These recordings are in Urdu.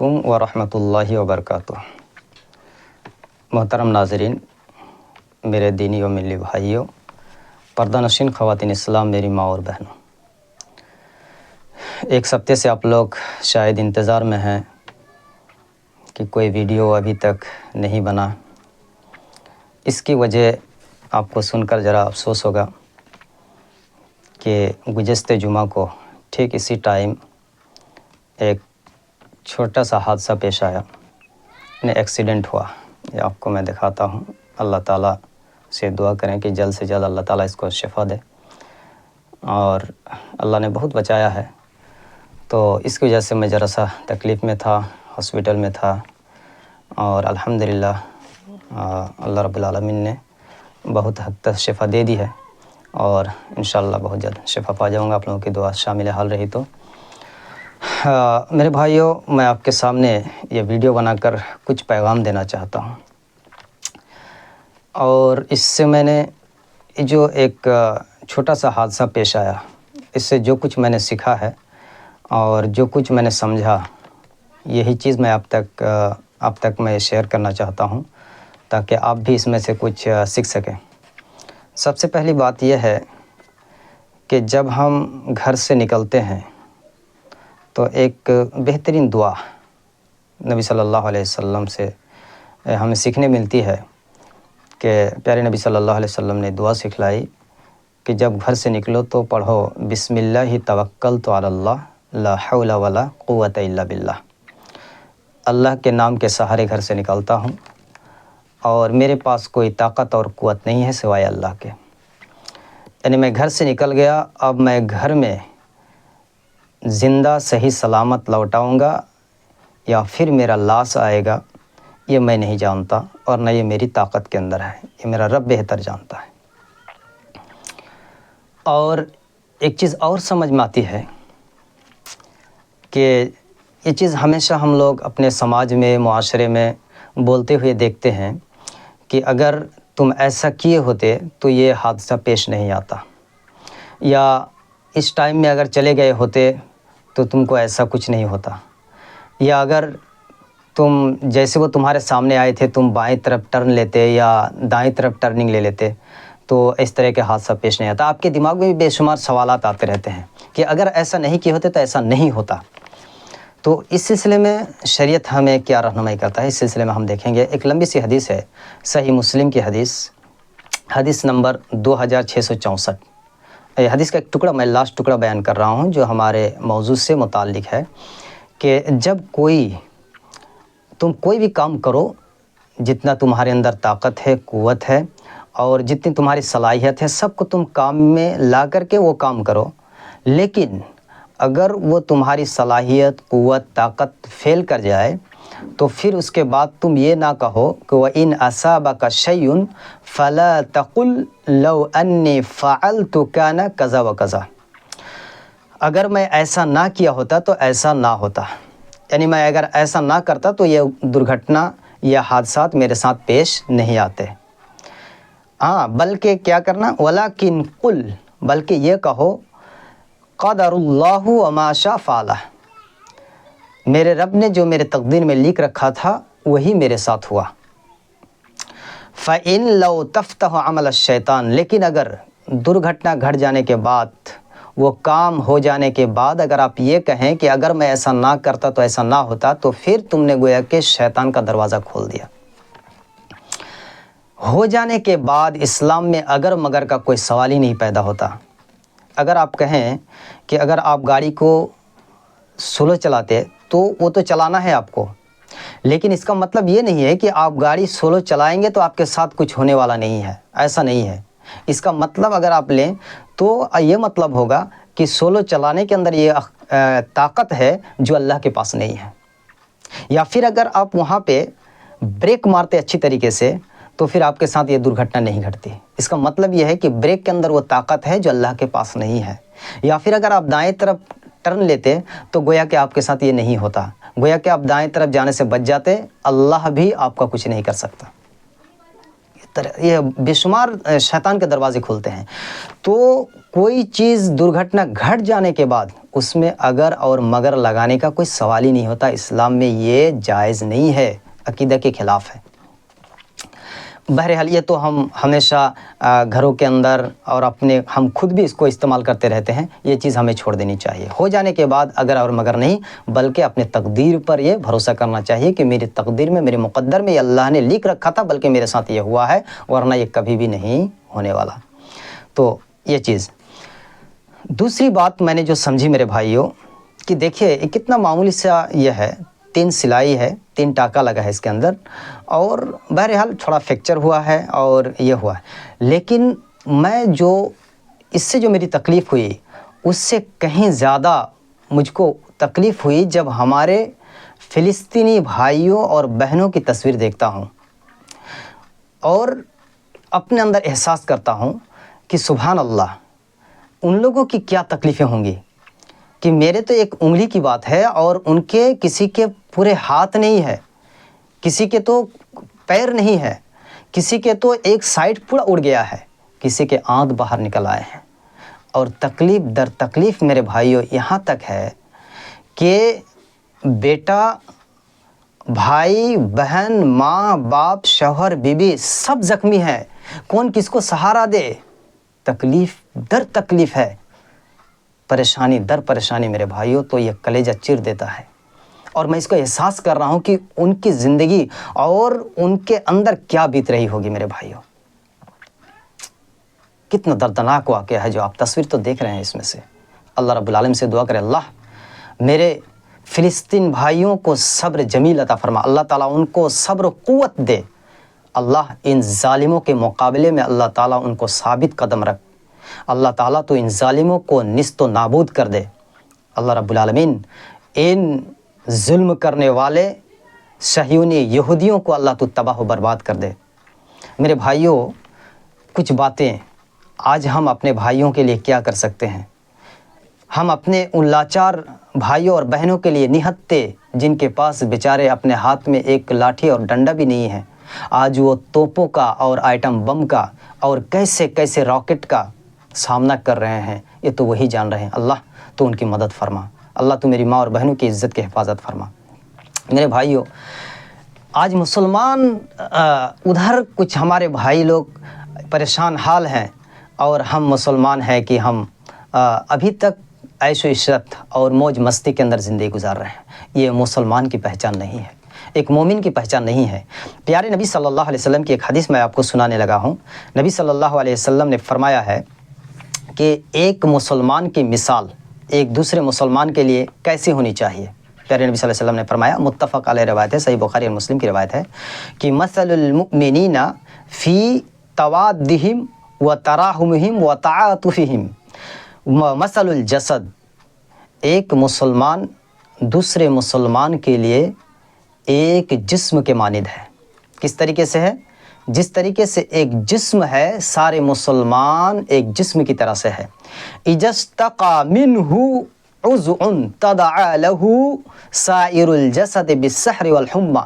علیکم ورحمۃ اللہ وبرکاتہ۔ محترم ناظرین، میرے دینی و ملی بھائیوں، پردہ نشین خواتین اسلام، میری ماں اور بہنوں، ایک ہفتے سے آپ لوگ شاید انتظار میں ہیں کہ کوئی ویڈیو ابھی تک نہیں بنا۔ اس کی وجہ آپ کو سن کر ذرا افسوس ہوگا کہ گزشتہ جمعہ کو ٹھیک اسی ٹائم ایک چھوٹا سا حادثہ پیش آیا، ایکسیڈنٹ ہوا۔ یہ آپ کو میں دکھاتا ہوں۔ اللہ تعالیٰ سے دعا کریں کہ جلد سے جلد اللہ تعالیٰ اس کو شفا دے، اور اللہ نے بہت بچایا ہے۔ تو اس کی وجہ سے میں ذرا سا تکلیف میں تھا، ہاسپٹل میں تھا، اور الحمدللہ اللہ رب العالمین نے بہت حد تک شفا دے دی ہے، اور انشاءاللہ بہت جلد شفا پا جاؤں گا۔ آپ لوگوں کی دعا شامل حال رہی تو میرے بھائیوں، میں آپ کے سامنے یہ ویڈیو بنا کر کچھ پیغام دینا چاہتا ہوں، اور اس سے میں نے جو ایک چھوٹا سا حادثہ پیش آیا، اس سے جو کچھ میں نے سیکھا ہے اور جو کچھ میں نے سمجھا، یہی چیز میں آپ تک میں شیئر کرنا چاہتا ہوں، تاکہ آپ بھی اس میں سے کچھ سیکھ سکیں۔ سب سے پہلی بات یہ ہے کہ جب ہم گھر سے نکلتے ہیں تو ایک بہترین دعا نبی صلی اللہ علیہ وسلم سے ہمیں سیکھنے ملتی ہے کہ پیارے نبی صلی اللہ علیہ وسلم نے دعا سکھلائی کہ جب گھر سے نکلو تو پڑھو بسم اللہ توکلت علی اللہ لا حول ولا قوت الا باللہ۔ اللہ کے نام کے سہارے گھر سے نکلتا ہوں، اور میرے پاس کوئی طاقت اور قوت نہیں ہے سوائے اللہ کے۔ یعنی میں گھر سے نکل گیا، اب میں گھر میں زندہ صحیح سلامت لوٹاؤں گا یا پھر میرا لاش آئے گا، یہ میں نہیں جانتا، اور نہ یہ میری طاقت کے اندر ہے، یہ میرا رب بہتر جانتا ہے۔ اور ایک چیز اور سمجھ میں آتی ہے کہ یہ چیز ہمیشہ ہم لوگ اپنے سماج میں، معاشرے میں بولتے ہوئے دیکھتے ہیں کہ اگر تم ایسا کیے ہوتے تو یہ حادثہ پیش نہیں آتا، یا اس ٹائم میں اگر چلے گئے ہوتے تو تم کو ایسا کچھ نہیں ہوتا، یا اگر تم جیسے وہ تمہارے سامنے آئے تھے تم بائیں طرف ٹرن لیتے یا دائیں طرف ٹرننگ لے لیتے تو اس طرح کے حادثہ پیش نہیں آتا۔ آپ کے دماغ میں بھی بے شمار سوالات آتے رہتے ہیں کہ اگر ایسا نہیں کیے ہوتے تو ایسا نہیں ہوتا۔ تو اس سلسلے میں شریعت ہمیں کیا رہنمائی کرتا ہے، اس سلسلے میں ہم دیکھیں گے۔ ایک لمبی سی حدیث ہے، صحیح مسلم کی حدیث نمبر 2664۔ یہ حدیث کا ایک ٹکڑا میں لاسٹ ٹکڑا بیان کر رہا ہوں جو ہمارے موضوع سے متعلق ہے کہ جب تم کوئی بھی کام کرو، جتنا تمہارے اندر طاقت ہے، قوت ہے، اور جتنی تمہاری صلاحیت ہے، سب کو تم کام میں لا کر کے وہ کام کرو، لیکن اگر وہ تمہاری صلاحیت، قوت، طاقت فیل کر جائے تو پھر اس کے بعد تم یہ نہ کہو کہ وَإِنْ أَصَابَكَ شَيْءٌ فَلَا تَقُلْ لَوْ أَنِّي فَعَلْتُ كَانَ كَذَا وَكَذَا۔ اگر میں ایسا نہ کیا ہوتا تو ایسا نہ ہوتا، یعنی میں اگر ایسا نہ کرتا تو یہ درگھٹنا یا حادثات میرے ساتھ پیش نہیں آتے۔ ہاں، بلکہ کیا کرنا، وَلَكِنْ قُلْ، بلکہ یہ کہو قَدَرُ اللَّهُ وَمَا شَاءَ فَعَلَ، میرے رب نے جو میرے تقدیر میں لکھ رکھا تھا وہی میرے ساتھ ہوا۔ فَإِن لَوْ تَفْتَحُ عَمَلَ الشَّيْطَانِ، لیکن اگر درگھٹنا گھٹ جانے کے بعد، وہ کام ہو جانے کے بعد اگر آپ یہ کہیں کہ اگر میں ایسا نہ کرتا تو ایسا نہ ہوتا، تو پھر تم نے گویا کہ شیطان کا دروازہ کھول دیا۔ ہو جانے کے بعد اسلام میں اگر مگر کا کوئی سوال ہی نہیں پیدا ہوتا۔ اگر آپ کہیں کہ اگر آپ گاڑی کو سلو چلاتے تو وہ تو چلانا ہے آپ کو، لیکن اس کا مطلب یہ نہیں ہے کہ آپ گاڑی سلو چلائیں گے تو آپ کے ساتھ کچھ ہونے والا نہیں ہے، ایسا نہیں ہے۔ اس کا مطلب اگر آپ لیں تو یہ مطلب ہوگا کہ سولو چلانے کے اندر یہ طاقت ہے جو اللہ کے پاس نہیں ہے۔ یا پھر اگر آپ وہاں پہ بریک مارتے اچھی طریقے سے تو پھر آپ کے ساتھ یہ درگھٹنا نہیں گھٹتی۔ اس کا مطلب یہ ہے کہ بریک کے اندر وہ طاقت ہے جو اللہ کے پاس نہیں ہے۔ یا پھر اگر آپ دائیں طرف ٹرن لیتے تو گویا کہ آپ کے ساتھ یہ نہیں ہوتا، گویا کہ آپ دائیں طرف جانے سے بچ جاتے، اللہ بھی آپ کا کچھ نہیں کر سکتا۔ یہ بے شمار شیطان کے دروازے کھولتے ہیں. تو کوئی چیز درگھٹنا گھٹ جانے کے بعد اس میں اگر اور مگر لگانے کا کوئی سوال ہی نہیں ہوتا. اسلام میں یہ جائز نہیں ہے، عقیدہ کے خلاف ہے. بہرحال یہ تو ہم ہمیشہ گھروں کے اندر اور ہم خود بھی اس کو استعمال کرتے رہتے ہیں. یہ چیز ہمیں چھوڑ دینی چاہیے. ہو جانے کے بعد اگر اور مگر نہیں، بلکہ اپنے تقدیر پر یہ بھروسہ کرنا چاہیے کہ میری تقدیر میں، میرے مقدر میں یہ اللہ نے لکھ رکھا تھا، بلکہ میرے ساتھ یہ ہوا ہے، ورنہ یہ کبھی بھی نہیں ہونے والا. تو یہ چیز. دوسری بات میں نے جو سمجھی میرے بھائیوں کہ دیکھیے کتنا معمولی سا یہ ہے، 3 سلائی ہے، 3 ٹاکا لگا ہے اس کے اندر، اور بہرحال تھوڑا فریکچر ہوا ہے اور یہ ہوا ہے. لیکن میں اس سے جو میری تکلیف ہوئی اس سے کہیں زیادہ مجھ کو تکلیف ہوئی جب ہمارے فلسطینی بھائیوں اور بہنوں کی تصویر دیکھتا ہوں اور اپنے اندر احساس کرتا ہوں کہ سبحان اللہ، ان لوگوں کی کیا تکلیفیں ہوں گی کہ میرے تو ایک انگلی کی بات ہے اور ان کے کسی کے پورے ہاتھ نہیں ہے، کسی کے تو پیر نہیں ہے، کسی کے تو ایک سائڈ پورا اڑ گیا ہے، کسی کے آنت باہر نکل آئے ہیں. اور تکلیف در تکلیف میرے بھائیوں یہاں تک ہے کہ بیٹا، بھائی، بہن، ماں، باپ، شوہر، بیوی سب زخمی ہیں. کون کس کو سہارا دے؟ تکلیف در تکلیف ہے، پریشانی در پریشانی میرے بھائیوں. تو یہ کلیجہ چیر دیتا ہے اور میں اس کو احساس کر رہا ہوں کہ ان کی زندگی اور ان کے اندر کیا بیت رہی ہوگی میرے بھائیوں. کتنا دردناک واقعہ ہے جو آپ تصویر تو دیکھ رہے ہیں اس میں سے. اللہ رب العالمین سے دعا کرے اللہ میرے فلسطین بھائیوں کو صبر جمیل عطا فرما، اللہ تعالیٰ ان کو صبر و قوت دے. اللہ ان ظالموں کے مقابلے میں اللہ تعالیٰ ان کو ثابت قدم رکھ. اللہ تعالیٰ تو ان ظالموں کو نیست و نابود کر دے. اللہ رب العالمین ان ظلم کرنے والے صہیونی یہودیوں کو اللہ تو تباہ و برباد کر دے. میرے بھائیوں کچھ باتیں آج ہم اپنے بھائیوں کے لیے کیا کر سکتے ہیں. ہم اپنے ان لاچار بھائیوں اور بہنوں کے لیے نہتے جن کے پاس بیچارے اپنے ہاتھ میں ایک لاٹھی اور ڈنڈا بھی نہیں ہے، آج وہ توپوں کا اور آئٹم بم کا اور کیسے کیسے راکٹ کا سامنا کر رہے ہیں، یہ تو وہی جان رہے ہیں. اللہ تو ان کی مدد فرما. اللہ تو میری ماں اور بہنوں کی عزت کی حفاظت فرما. میرے بھائیوں آج مسلمان ادھر کچھ ہمارے بھائی لوگ پریشان حال ہیں اور ہم مسلمان ہیں کہ ہم ابھی تک عیش و عشرت اور موج مستی کے اندر زندگی گزار رہے ہیں. یہ مسلمان کی پہچان نہیں ہے، ایک مومن کی پہچان نہیں ہے. پیارے نبی صلی اللہ علیہ وسلم کی ایک حدیث میں آپ کو سنانے لگا ہوں. نبی صلی اللہ علیہ وسلم نے فرمایا ہے کہ ایک مسلمان کی مثال ایک دوسرے مسلمان کے لیے کیسی ہونی چاہیے. پیارے نبی صلی اللہ علیہ وسلم نے فرمایا، متفق علیہ روایت ہے، صحیح بخاری اور مسلم کی روایت ہے، کہ مثل المؤمنین فی توادہم و تراحمہم و تعاطفہم مثل الجسد. ایک مسلمان دوسرے مسلمان کے لیے ایک جسم کے مانند ہے. کس طریقے سے ہے؟ جس طریقے سے ایک جسم ہے، سارے مسلمان ایک جسم کی طرح سے ہے. اذا استقى منه عضو تداعى له سائر الجسد بالسحر والحمى.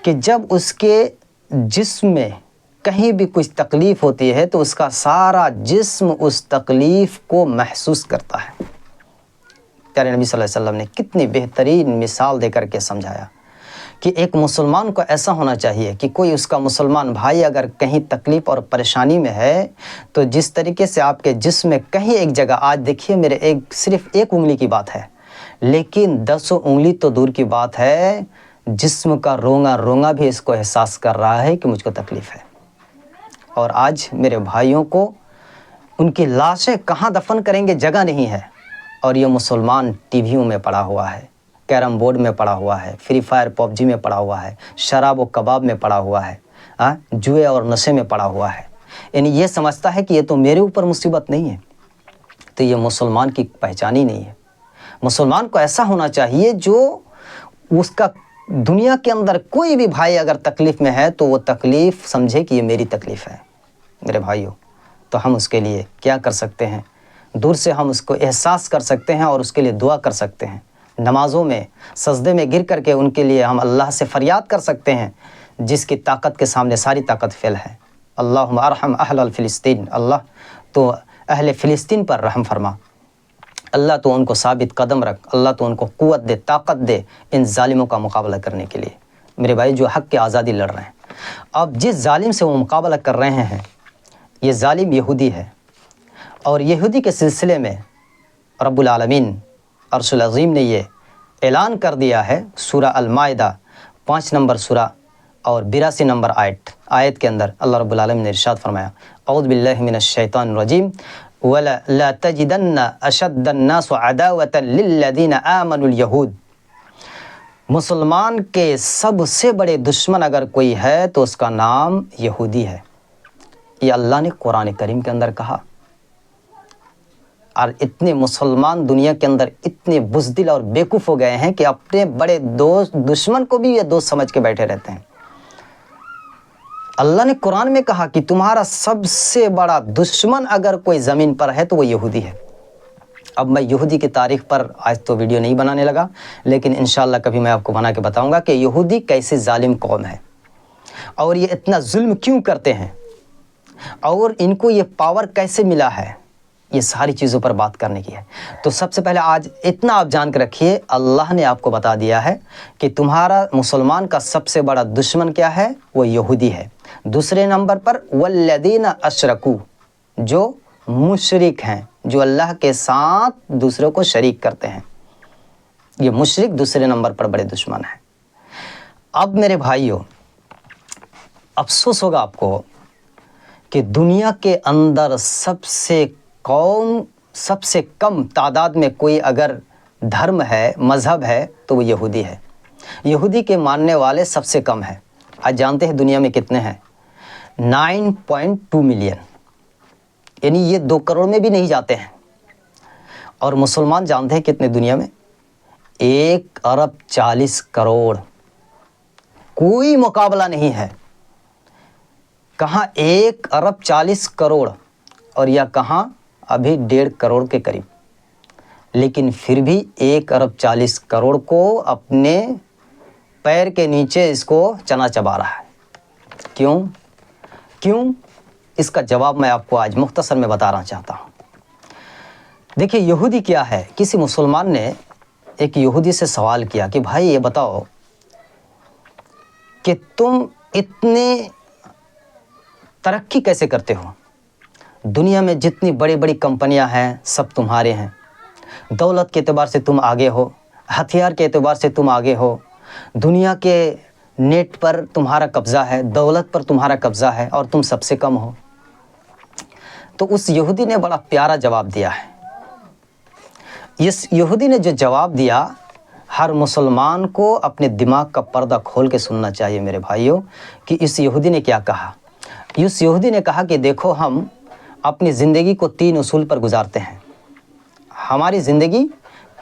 کہ جب اس کے جسم میں کہیں بھی کچھ تکلیف ہوتی ہے تو اس کا سارا جسم اس تکلیف کو محسوس کرتا ہے. پیارے نبی صلی اللہ علیہ وسلم نے کتنی بہترین مثال دے کر کے سمجھایا کہ ایک مسلمان کو ایسا ہونا چاہیے کہ کوئی اس کا مسلمان بھائی اگر کہیں تکلیف اور پریشانی میں ہے تو جس طریقے سے آپ کے جسم میں کہیں ایک جگہ، آج دیکھیے میرے صرف ایک انگلی کی بات ہے لیکن 10 انگلی تو دور کی بات ہے، جسم کا رونگا رونگا بھی اس کو احساس کر رہا ہے کہ مجھ کو تکلیف ہے. اور آج میرے بھائیوں کو ان کی لاشیں کہاں دفن کریں گے جگہ نہیں ہے، اور یہ مسلمان ٹی ویوں میں پڑا ہوا ہے، کیرم بورڈ میں پڑا ہوا ہے، فری فائر پب جی میں پڑا ہوا ہے، شراب و کباب میں پڑا ہوا ہے، جوئے اور نشے میں پڑا ہوا ہے. یعنی یہ سمجھتا ہے کہ یہ تو میرے اوپر مصیبت نہیں ہے. تو یہ مسلمان کی پہچان ہی نہیں ہے. مسلمان کو ایسا ہونا چاہیے جو اس کا دنیا کے اندر کوئی بھی بھائی اگر تکلیف میں ہے تو وہ تکلیف سمجھے کہ یہ میری تکلیف ہے. میرے بھائیوں تو ہم اس کے لیے کیا کر سکتے ہیں؟ دور سے ہم اس کو احساس کر سکتے ہیں اور اس کے لیے دعا کر سکتے ہیں. نمازوں میں سجدے میں گر کر کے ان کے لیے ہم اللہ سے فریاد کر سکتے ہیں. جس کی طاقت کے سامنے ساری طاقت فیل ہے۔ اللہم ارحم اہل فلسطین، اللہ تو اہل فلسطین پر رحم فرما، اللہ تو ان کو ثابت قدم رکھ، اللہ تو ان کو قوت دے، طاقت دے ان ظالموں کا مقابلہ کرنے کے لیے۔ میرے بھائی جو حق کی آزادی لڑ رہے ہیں، اب جس ظالم سے وہ مقابلہ کر رہے ہیں یہ ظالم یہودی ہے، اور یہودی کے سلسلے میں رب العالمین عرش العظیم نے یہ اعلان کر دیا ہے سورہ المائدہ 5 نمبر سورہ اور 82 نمبر آیت کے اندر اللہ رب العالمین نے ارشاد فرمایا، اعوذ باللہ من الشیطان الرجیم وَلَا تَجِدَنَّ أَشَدَّ النَّاسُ عَدَاوَةً لِلَّذِينَ آمَنُوا الْيَهُودِ، مسلمان کے سب سے بڑے دشمن اگر کوئی ہے تو اس کا نام یہودی ہے۔ یہ اللہ نے قرآن کریم کے اندر کہا، اور اتنے مسلمان دنیا کے اندر اتنے بزدل اور بیوقوف ہو گئے ہیں کہ اپنے بڑے دوست دشمن کو بھی یہ دوست سمجھ کے بیٹھے رہتے ہیں۔ اللہ نے قرآن میں کہا کہ تمہارا سب سے بڑا دشمن اگر کوئی زمین پر ہے تو وہ یہودی ہے۔ اب میں یہودی کی تاریخ پر آج تو ویڈیو نہیں بنانے لگا، لیکن انشاءاللہ کبھی میں آپ کو بنا کے بتاؤں گا کہ یہودی کیسے ظالم قوم ہے اور یہ اتنا ظلم کیوں کرتے ہیں اور ان کو یہ پاور کیسے ملا ہے، یہ ساری چیزوں پر بات کرنے کی ہے۔ تو سب سے پہلے آج اتنا آپ جان کے رکھیے، اللہ نے آپ کو بتا دیا ہے کہ تمہارا مسلمان کا سب سے بڑا دشمن کیا ہے، وہ یہودی ہے۔ دوسرے نمبر پر والذین اشرکوا، جو مشرک ہیں، جو اللہ کے ساتھ دوسروں کو شریک کرتے ہیں، یہ مشرک دوسرے نمبر پر بڑے دشمن ہیں۔ اب میرے بھائیوں، افسوس ہوگا آپ کو کہ دنیا کے اندر سب سے کم تعداد میں کوئی اگر دھرم ہے، مذہب ہے تو وہ یہودی ہے۔ یہودی کے ماننے والے سب سے کم ہیں۔ آج جانتے ہیں دنیا میں کتنے ہیں؟ 9.2 ملین، یعنی یہ 2 کروڑ میں بھی نہیں جاتے ہیں۔ اور مسلمان جانتے ہیں کتنے دنیا میں؟ 1 ارب 40 کروڑ، کوئی مقابلہ نہیں ہے۔ کہاں 1 ارب 40 کروڑ اور یا کہاں ابھی 1.5 کروڑ کے قریب، لیکن پھر بھی 1 ارب 40 کروڑ کو اپنے پیر کے نیچے اس کو چنا چبا رہا ہے۔ کیوں؟ اس کا جواب میں آپ کو آج مختصر میں بتانا چاہتا ہوں۔ دیکھیں یہودی کیا ہے۔ کسی مسلمان نے ایک یہودی سے سوال کیا کہ بھائی یہ بتاؤ کہ تم اتنے ترقی کیسے کرتے ہو؟ دنیا میں جتنی بڑی بڑی کمپنیاں ہیں سب تمہارے ہیں، دولت کے اعتبار سے تم آگے ہو، ہتھیار کے اعتبار سے تم آگے ہو، دنیا کے نیٹ پر تمہارا قبضہ ہے، دولت پر تمہارا قبضہ ہے، اور تم سب سے کم ہو۔ تو اس یہودی نے بڑا پیارا جواب دیا ہے۔ اس یہودی نے جو جواب دیا، ہر مسلمان کو اپنے دماغ کا پردہ کھول کے سننا چاہیے میرے بھائیوں، کہ اس یہودی نے کیا کہا۔ اس یہودی نے کہا کہ دیکھو ہم اپنی زندگی کو 3 اصول پر گزارتے ہیں۔ ہماری زندگی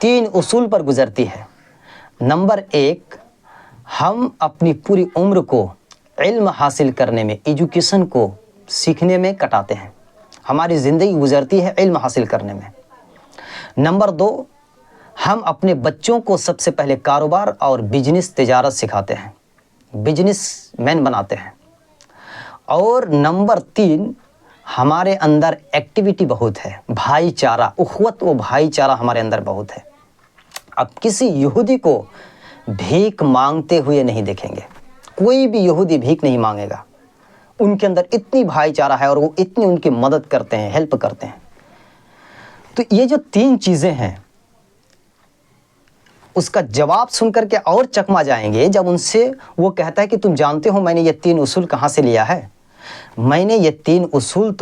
3 اصول پر گزرتی ہے۔ نمبر 1، ہم اپنی پوری عمر کو علم حاصل کرنے میں، ایجوکیشن کو سیکھنے میں کٹاتے ہیں۔ ہماری زندگی گزرتی ہے علم حاصل کرنے میں۔ نمبر 2، ہم اپنے بچوں کو سب سے پہلے کاروبار اور بزنس تجارت سکھاتے ہیں، بزنس مین بناتے ہیں۔ اور نمبر 3، ہمارے اندر ایکٹیویٹی بہت ہے، بھائی چارہ، اخوت و بھائی چارہ ہمارے اندر بہت ہے۔ اب کسی یہودی کو بھیک مانگتے ہوئے نہیں دیکھیں گے، کوئی بھی یہودی بھیک نہیں مانگے گا۔ ان کے اندر اتنی بھائی چارہ ہے اور وہ اتنی ان کی مدد کرتے ہیں، ہیلپ کرتے ہیں۔ تو یہ جو 3 چیزیں ہیں، اس کا جواب سن کر کے اور چکما جائیں گے جب ان سے وہ کہتا ہے کہ تم جانتے ہو میں نے یہ 3 اصول کہاں سے لیا ہے؟ میں نے یہ 3 اصول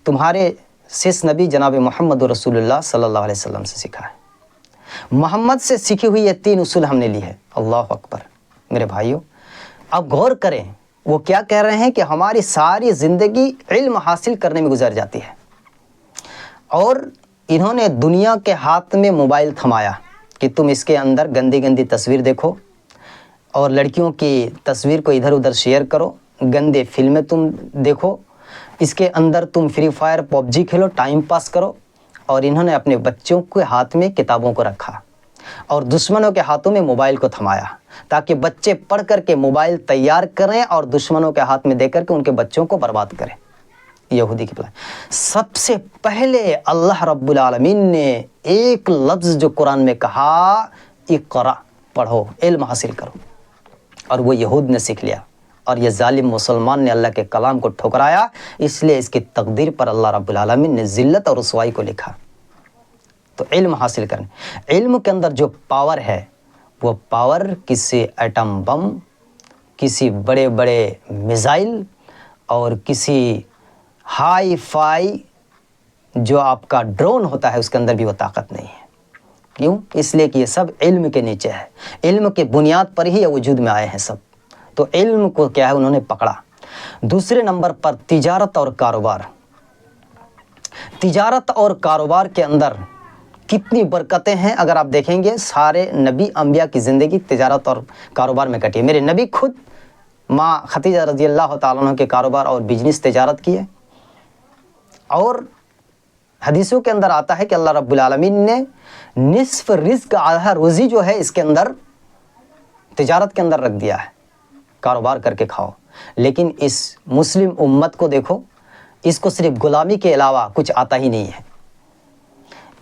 تمہارے سیس نبی جناب محمد رسول اللہ صلی اللہ علیہ وسلم سے سیکھا ہے۔ محمد سے سیکھی ہوئی یہ 3 اصول ہم نے لی ہے۔ اللہ اکبر۔ میرے بھائیوں اب غور کریں، وہ کیا کہہ رہے ہیں کہ ہماری ساری زندگی علم حاصل کرنے میں گزر جاتی ہے، اور انہوں نے دنیا کے ہاتھ میں موبائل تھمایا کہ تم اس کے اندر گندی گندی تصویر دیکھو اور لڑکیوں کی تصویر کو ادھر ادھر شیئر کرو، گندے فلمیں تم دیکھو، اس کے اندر تم فری فائر PUBG کھیلو، ٹائم پاس کرو۔ اور انہوں نے اپنے بچوں کے ہاتھ میں کتابوں کو رکھا اور دشمنوں کے ہاتھوں میں موبائل کو تھمایا تاکہ بچے پڑھ کر کے موبائل تیار کریں اور دشمنوں کے ہاتھ میں دے کر کے ان کے بچوں کو برباد کریں۔ یہودی کی پلان۔ سب سے پہلے اللہ رب العالمین نے ایک لفظ جو قرآن میں کہا، اقرا، پڑھو، علم حاصل کرو، اور وہ یہود نے سیکھ لیا، اور یہ ظالم مسلمان نے اللہ کے کلام کو ٹھکرایا، اس لیے اس کی تقدیر پر اللہ رب العالمین نے ذلت اور رسوائی کو لکھا۔ تو علم حاصل کریں۔ علم کے اندر جو پاور ہے وہ پاور کسی ایٹم بم، کسی بڑے بڑے میزائل اور کسی ہائی فائی جو آپ کا ڈرون ہوتا ہے اس کے اندر بھی وہ طاقت نہیں ہے۔ کیوں؟ اس لیے کہ یہ سب علم کے نیچے ہے، علم کے بنیاد پر ہی یہ وجود میں آئے ہیں سب۔ تو علم کو کیا ہے انہوں نے پکڑا۔ دوسرے نمبر پر تجارت اور کاروبار۔ تجارت اور کاروبار کے اندر کتنی برکتیں ہیں اگر آپ دیکھیں گے، سارے نبی انبیاء کی زندگی تجارت اور کاروبار میں کٹی ہے۔ میرے نبی خود ماں خدیجہ رضی اللہ تعالیٰ عنہ کے کاروبار اور بزنس تجارت کی ہے، اور حدیثوں کے اندر آتا ہے کہ اللہ رب العالمین نے نصف رزق، آدھا روزی جو ہے اس کے اندر تجارت کے اندر رکھ دیا ہے، کاروبار کر کے کھاؤ۔ لیکن اس مسلم امت کو دیکھو، اس کو صرف غلامی کے علاوہ کچھ آتا ہی نہیں ہے۔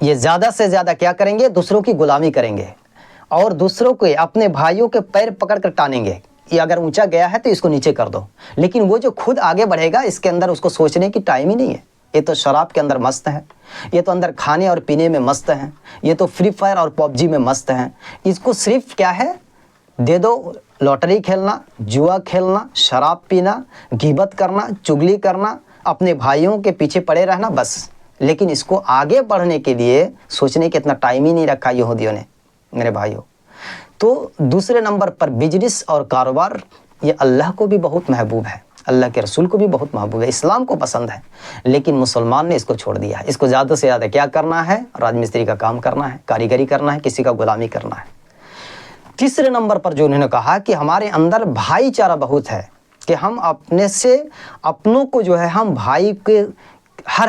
یہ زیادہ سے زیادہ کیا کریں گے؟ دوسروں کی غلامی کریں گے، اور دوسروں کو اپنے بھائیوں کے پیر پکڑ کر ٹانیں گے، یہ اگر اونچا گیا ہے تو اس کو نیچے کر دو۔ لیکن وہ جو خود آگے بڑھے گا اس کے اندر اس کو سوچنے کی ٹائم ہی نہیں ہے۔ یہ تو شراب کے اندر مست ہے، یہ تو اندر کھانے اور پینے میں مست ہیں، یہ تو فری فائر اور پب جی میں مست ہیں۔ اس کو صرف کیا ہے؟ دے دو لاٹری کھیلنا، جوا کھیلنا، شراب پینا، غیبت کرنا، چگلی کرنا، اپنے بھائیوں کے پیچھے پڑے رہنا، بس۔ لیکن اس کو آگے بڑھنے کے لیے سوچنے کے اتنا ٹائم ہی نہیں رکھا یہودیوں نے، میرے بھائیوں۔ تو دوسرے نمبر پر بزنس اور کاروبار، یہ اللہ کو بھی بہت محبوب ہے، اللہ کے رسول کو بھی بہت محبوب ہے، اسلام کو پسند ہے، لیکن مسلمان نے اس کو چھوڑ دیا ہے۔ اس کو زیادہ سے زیادہ کیا کرنا ہے؟ راج مستری کا کام کرنا ہے، کاریگری کرنا ہے، کسی کا غلامی کرنا ہے۔ تیسرے نمبر پر جو انہوں نے کہا کہ ہمارے اندر بھائی چارہ بہت ہے، کہ ہم اپنے سے اپنوں کو جو ہے ہم بھائی کے ہر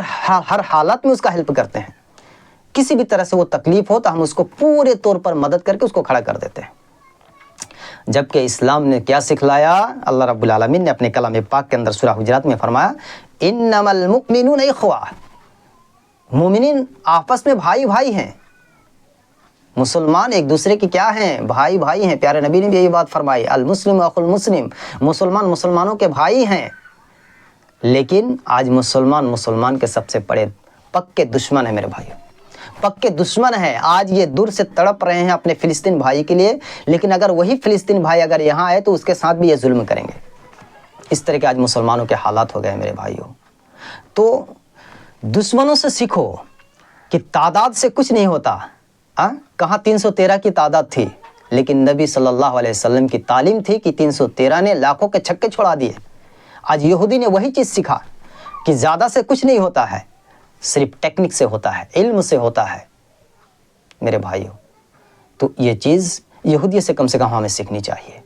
حالت میں اس کا ہیلپ کرتے ہیں، کسی بھی طرح سے وہ تکلیف ہو تو ہم اس کو پورے طور پر مدد کر کے اس کو کھڑا کر دیتے ہیں۔ جبکہ اسلام نے کیا سکھلایا؟ اللہ رب العالمین نے اپنے کلام پاک کے اندر سورہ حجرات میں فرمایا، انما المؤمنون اخوہ، مومنین آپس میں بھائی بھائی ہیں، مسلمان ایک دوسرے کے کیا ہیں؟ بھائی بھائی ہیں۔ پیارے نبی نے بھی یہی بات فرمائی، المسلم اخو المسلم، مسلمان مسلمانوں کے بھائی ہیں۔ لیکن آج مسلمان کے سب سے بڑے پکے دشمن ہیں، میرے بھائیوں، پکے دشمن ہیں۔ آج یہ دور سے تڑپ رہے ہیں اپنے فلسطین بھائی کے لیے، لیکن اگر وہی فلسطین بھائی اگر یہاں آئے تو اس کے ساتھ بھی یہ ظلم کریں گے۔ اس طرح کے آج مسلمانوں کے حالات ہو گئے میرے بھائیوں۔ تو دشمنوں سے سیکھو کہ تعداد سے کچھ نہیں ہوتا۔ کہاں 313 کی تعداد تھی، لیکن نبی صلی اللہ علیہ وسلم کی تعلیم تھی کہ 313 نے لاکھوں کے چھکے چھڑا دیے۔ آج یہودی نے وہی چیز سیکھا کہ زیادہ سے کچھ نہیں ہوتا ہے، صرف ٹیکنک سے ہوتا ہے، علم سے ہوتا ہے، میرے بھائیوں۔ تو یہ چیز یہودی سے کم ہمیں سیکھنی چاہیے،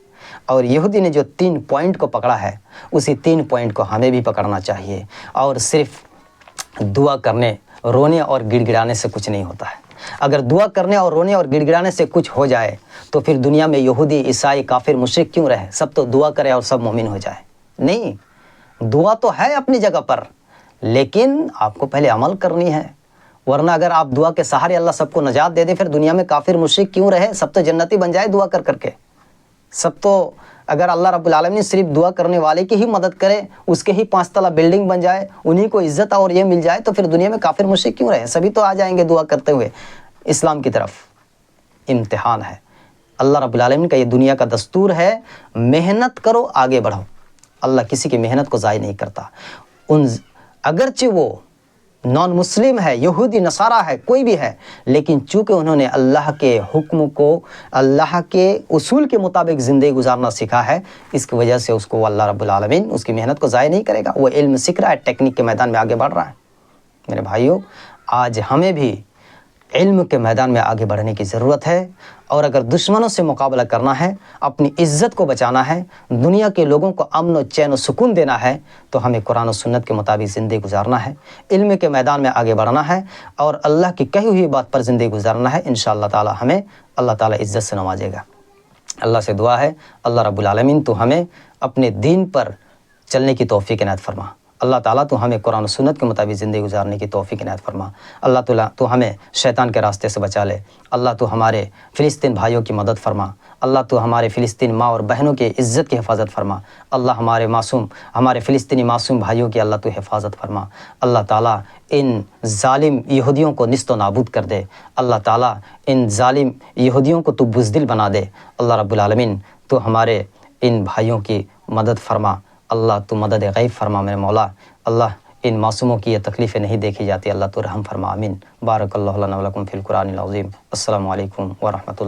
اور یہودی نے جو 3 پوائنٹ کو پکڑا ہے اسی 3 پوائنٹ کو ہمیں بھی پکڑنا چاہیے۔ اور صرف دعا کرنے، رونے اور گڑ گڑانے سے کچھ نہیں ہوتا ہے۔ اگر دعا کرنے اور رونے اور گڑ گڑانے سے کچھ ہو جائے تو پھر دنیا میں یہودی، عیسائی، کافر، مشرک کیوں رہے؟ سب تو دعا کرے اور سب مومن ہو جائے؟ نہیں، دعا تو ہے اپنی جگہ پر، لیکن آپ کو پہلے عمل کرنی ہے، ورنہ اگر آپ دعا کے سہارے اللہ سب کو نجات دے دے، پھر دنیا میں کافر مشرک کیوں رہے؟ سب تو جنتی بن جائے دعا کر کر کے۔ سب تو اگر اللہ رب العالمین صرف دعا کرنے والے کی ہی مدد کرے، اس کے ہی 5 تلا بلڈنگ بن جائے، انہی کو عزت اور یہ مل جائے، تو پھر دنیا میں کافر مشرک کیوں رہے؟ سبھی تو آ جائیں گے دعا کرتے ہوئے اسلام کی طرف۔ امتحان ہے، اللہ رب العالمین کا یہ دنیا کا دستور ہے، محنت کرو، آگے بڑھو۔ اللہ کسی کی محنت کو ضائع نہیں کرتا۔ اگرچہ وہ نان مسلم ہے، یہودی، نصارہ ہے، کوئی بھی ہے، لیکن چونکہ انہوں نے اللہ کے حکم کو، اللہ کے اصول کے مطابق زندگی گزارنا سیکھا ہے، اس کی وجہ سے اس کو اللہ رب العالمین اس کی محنت کو ضائع نہیں کرے گا۔ وہ علم سیکھ رہا ہے، ٹیکنیک کے میدان میں آگے بڑھ رہا ہے۔ میرے بھائیوں، آج ہمیں بھی علم کے میدان میں آگے بڑھنے کی ضرورت ہے، اور اگر دشمنوں سے مقابلہ کرنا ہے، اپنی عزت کو بچانا ہے، دنیا کے لوگوں کو امن و چین و سکون دینا ہے، تو ہمیں قرآن و سنت کے مطابق زندگی گزارنا ہے، علم کے میدان میں آگے بڑھنا ہے، اور اللہ کی کہی ہوئی بات پر زندگی گزارنا ہے۔ انشاءاللہ تعالی ہمیں اللہ تعالی عزت سے نوازے گا۔ اللہ سے دعا ہے اللہ رب العالمین تو ہمیں اپنے دین پر چلنے کی توفیق عنایت فرما۔ اللہ تعالیٰ تو ہمیں قرآن و سنت کے مطابق زندگی گزارنے کی توفیق عنایت فرما۔ اللہ تعالیٰ تو ہمیں شیطان کے راستے سے بچا لے۔ اللہ تو ہمارے فلسطین بھائیوں کی مدد فرما۔ اللہ تو ہمارے فلسطین ماں اور بہنوں کی عزت کی حفاظت فرما۔ اللہ ہمارے فلسطینی معصوم بھائیوں کی اللہ تو حفاظت فرما۔ اللہ تعالیٰ ان ظالم یہودیوں کو نیست و نابود کر دے۔ اللہ تعالیٰ ان ظالم یہودیوں کو تو بزدل بنا دے۔ اللہ رب العالمین تو ہمارے ان بھائیوں کی مدد فرما۔ اللہ تو مدد غیب فرما میرے مولا۔ اللہ ان معصوموں کی یہ تکلیفیں نہیں دیکھی جاتی، اللہ تو رحم فرما۔ آمین۔ بارک اللہ لنا و لکم فی القرآن العظیم۔ السلام علیکم ورحمۃ اللہ۔